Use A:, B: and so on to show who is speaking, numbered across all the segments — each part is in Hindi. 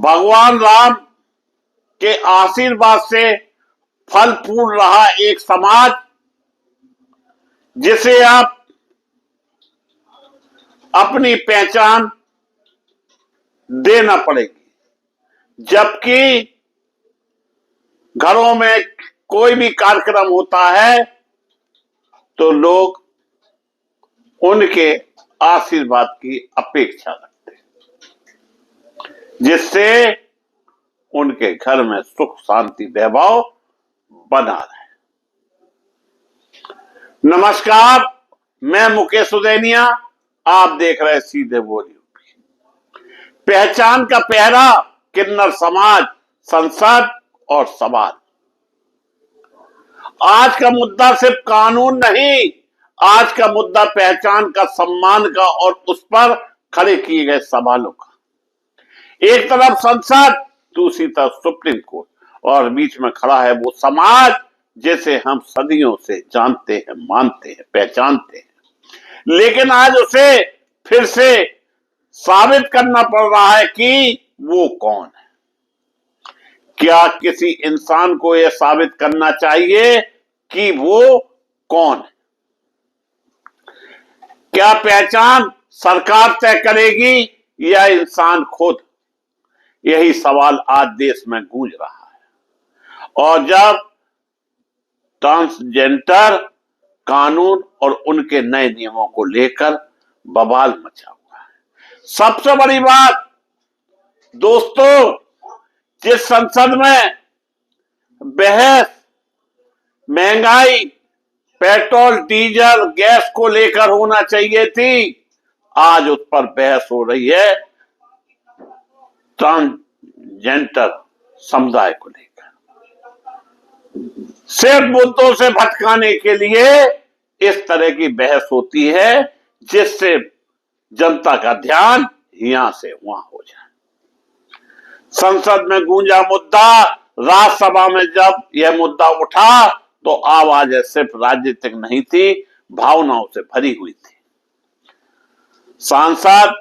A: भगवान राम के आशीर्वाद से फल फूल रहा एक समाज जिसे आप अपनी पहचान देना पड़ेगी। जबकि घरों में कोई भी कार्यक्रम होता है तो लोग उनके आशीर्वाद की अपेक्षा रखते हैं, जिससे उनके घर में सुख शांति वैभव बना रहे। नमस्कार, मैं मुकेश उदैनिया, आप देख रहे सीधे बोल यूपी। पहचान का पहरा, किन्नर समाज, संसद और समाज। आज का मुद्दा सिर्फ कानून नहीं, आज का मुद्दा पहचान का, सम्मान का और उस पर खड़े किए गए सवालों का। एक तरफ संसद, दूसरी तरफ सुप्रीम कोर्ट और बीच में खड़ा है वो समाज जिसे हम सदियों से जानते हैं, मानते हैं, पहचानते हैं। लेकिन आज उसे फिर से साबित करना पड़ रहा है कि वो कौन है। क्या किसी इंसान को यह साबित करना चाहिए कि वो कौन है? क्या पहचान सरकार तय करेगी या इंसान खुद? यही सवाल आज देश में गूंज रहा है। और जब ट्रांसजेंडर कानून और उनके नए नियमों को लेकर बवाल मचा हुआ है। सबसे बड़ी बात दोस्तों, जिस संसद में बहस महंगाई, पेट्रोल, डीजल, गैस को लेकर होना चाहिए थी, आज उस पर बहस हो रही है ट्रांसजेंडर समुदाय को लेकर। सिर्फ मुद्दों से भटकाने के लिए इस तरह की बहस होती है जिससे जनता का ध्यान यहां से वहां हो जाए। संसद में गूंजा मुद्दा, राज्यसभा में जब यह मुद्दा उठा तो आवाजें सिर्फ राजनीतिक नहीं थी, भावनाओं से भरी हुई थी। सांसद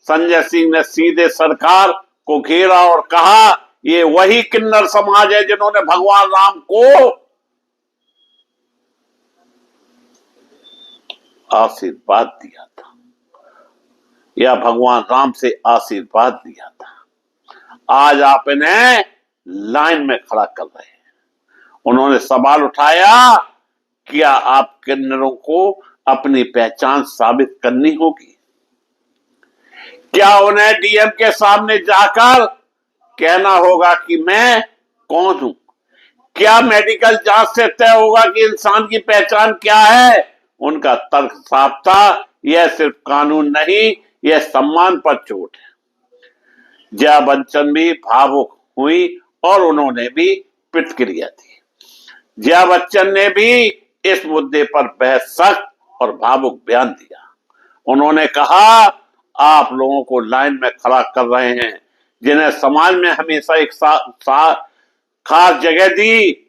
A: संजय सिंह ने सीधे सरकार को घेरा और कहा, ये वही किन्नर समाज है जिन्होंने भगवान राम को आशीर्वाद दिया था, या भगवान राम से आशीर्वाद दिया था। आज आप इन्हें लाइन में खड़ा कर रहे हैं। उन्होंने सवाल उठाया, क्या आप किन्नरों को अपनी पहचान साबित करनी होगी? क्या उन्हें डीएम के सामने जाकर कहना होगा कि मैं कौन हूं? क्या मेडिकल जांच से तय होगा कि इंसान की पहचान क्या है? उनका तर्क साफ था, यह सिर्फ कानून नहीं, यह सम्मान पर चोट है। जया बच्चन भी भावुक हुई और उन्होंने भी प्रतिक्रिया दी। जया बच्चन ने भी इस मुद्दे पर बेहद और भावुक बयान दिया। उन्होंने कहा, आप लोगों को लाइन में खड़ा कर रहे हैं जिन्हें समाज में हमेशा एक खास जगह दी।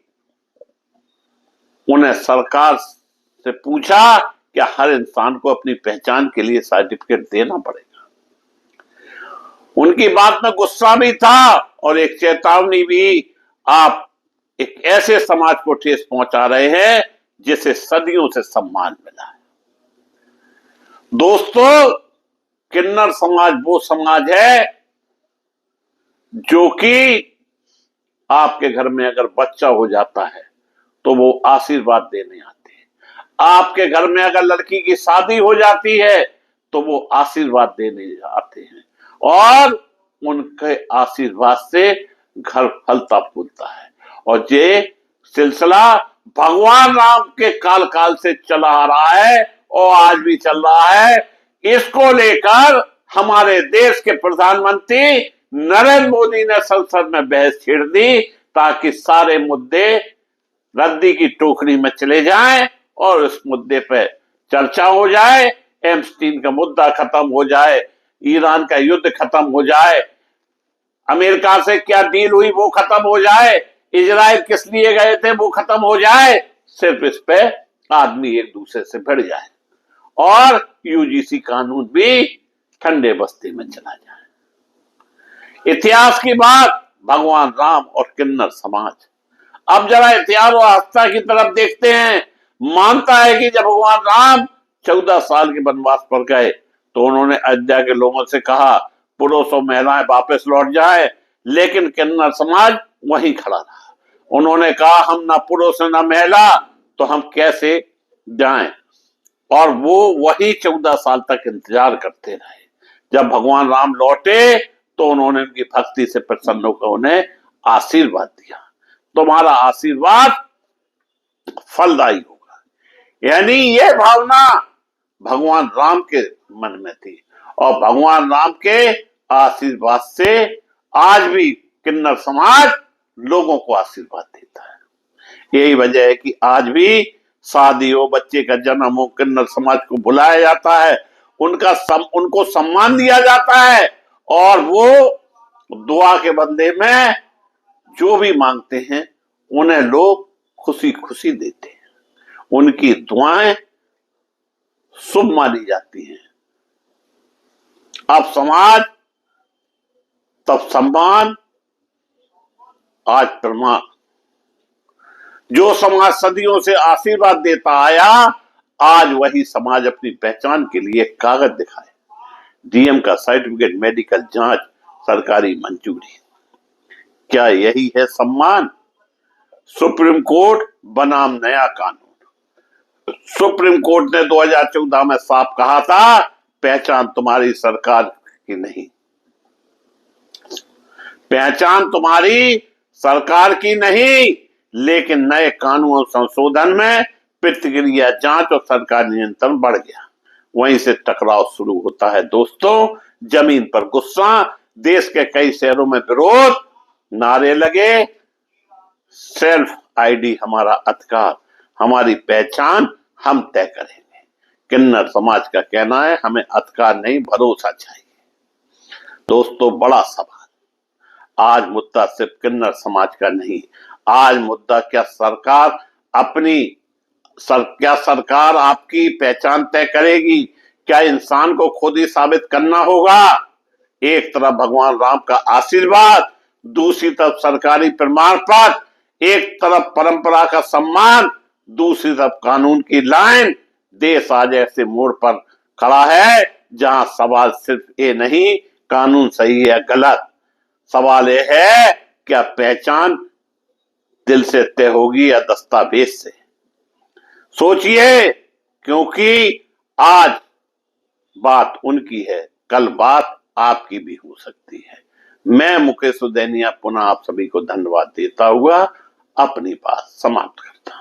A: उन्हें सरकार से पूछा कि हर इंसान को अपनी पहचान के लिए सर्टिफिकेट देना पड़ेगा। उनकी बात में गुस्सा भी था और एक चेतावनी भी। आप एक ऐसे समाज को ठेस पहुंचा रहे हैं जिसे सदियों से सम्मान मिला है। दोस्तों, किन्नर समाज वो समाज है जो कि आपके घर में अगर बच्चा हो जाता है तो वो आशीर्वाद देने आते हैं। आपके घर में अगर लड़की की शादी हो जाती है तो वो आशीर्वाद देने आते हैं और उनके आशीर्वाद से घर फलता फूलता है। और ये सिलसिला भगवान राम के काल से चला आ रहा है और आज भी चल रहा है। इसको लेकर हमारे देश के प्रधानमंत्री नरेंद्र मोदी ने संसद में बहस छेड़ दी ताकि सारे मुद्दे रद्दी की टोकरी में चले जाएं और इस मुद्दे पे चर्चा हो जाए, एप्स्टीन का मुद्दा खत्म हो जाए, ईरान का युद्ध खत्म हो जाए, अमेरिका से क्या डील हुई वो खत्म हो जाए, इजराइल किस लिए गए थे वो खत्म हो जाए। सिर्फ इस पे आदमी एक दूसरे से भिड़ जाए और यूजीसी कानून भी ठंडे बस्ती में चला जाए। इतिहास की बात, भगवान राम और किन्नर समाज। अब जरा इतिहास और आस्था की तरफ देखते हैं। मानता है कि जब भगवान राम 14 साल के वनवास पर गए तो उन्होंने अयोध्या के लोगों से कहा पुरुष और महिलाएं वापस लौट जाए, लेकिन किन्नर समाज वहीं खड़ा रहा। उन्होंने कहा हम ना पुरुष ना महिला, तो हम कैसे जाएं? और वो वही 14 साल तक इंतजार करते रहे। जब भगवान राम लौटे तो उन्होंने उनकी भक्ति से प्रसन्न होकर उन्हें आशीर्वाद दिया, तुम्हारा आशीर्वाद फलदायी होगा। यानी यह भावना भगवान राम के मन में थी और भगवान राम के आशीर्वाद से आज भी किन्नर समाज लोगों को आशीर्वाद देता है। यही वजह है कि आज भी शादी हो, बच्चे का जन्म हो, किन्नर समाज को बुलाया जाता है, उनको सम्मान दिया जाता है और वो दुआ के बदले में जो भी मांगते हैं उन्हें लोग खुशी खुशी देते हैं। उनकी दुआएं शुभ मानी जाती हैं। अब समाज तब सम्मान, आज प्रमाण। जो समाज सदियों से आशीर्वाद देता आया, आज वही समाज अपनी पहचान के लिए कागज दिखाए। डीएम का सर्टिफिकेट, मेडिकल जांच, सरकारी मंजूरी, क्या यही है सम्मान? सुप्रीम कोर्ट बनाम नया कानून। सुप्रीम कोर्ट ने 2014 में साफ कहा था पहचान तुम्हारी सरकार की नहीं, पहचान तुम्हारी सरकार की नहीं, लेकिन नए कानून संशोधन में प्रतिक्रिया जांच और सरकार नियंत्रण बढ़ गया। वहीं से टकराव शुरू होता है दोस्तों। जमीन पर गुस्सा, देश के कई शहरों में विरोध, नारे लगे सेल्फ आईडी हमारा अधिकार, हमारी पहचान हम तय करेंगे। किन्नर समाज का कहना है हमें अधिकार नहीं भरोसा चाहिए। दोस्तों बड़ा सवाल, आज मुद्दा सिर्फ किन्नर समाज का नहीं, आज मुद्दा क्या सरकार आपकी पहचान तय करेगी? क्या इंसान को खुद ही साबित करना होगा? एक तरफ भगवान राम का आशीर्वाद, दूसरी तरफ सरकारी प्रमाण पत्र, एक तरफ परंपरा का सम्मान, दूसरी तरफ कानून की लाइन। देश आज ऐसे मोड़ पर खड़ा है जहां सवाल सिर्फ ये नहीं कानून सही है गलत, सवाल यह है क्या पहचान दिल से तय होगी या दस्तावेज से? सोचिए, क्योंकि आज बात उनकी है, कल बात आपकी भी हो सकती है। मैं मुकेश उदैनिया पुनः आप सभी को धन्यवाद देता हुआ अपनी बात समाप्त करता हूं।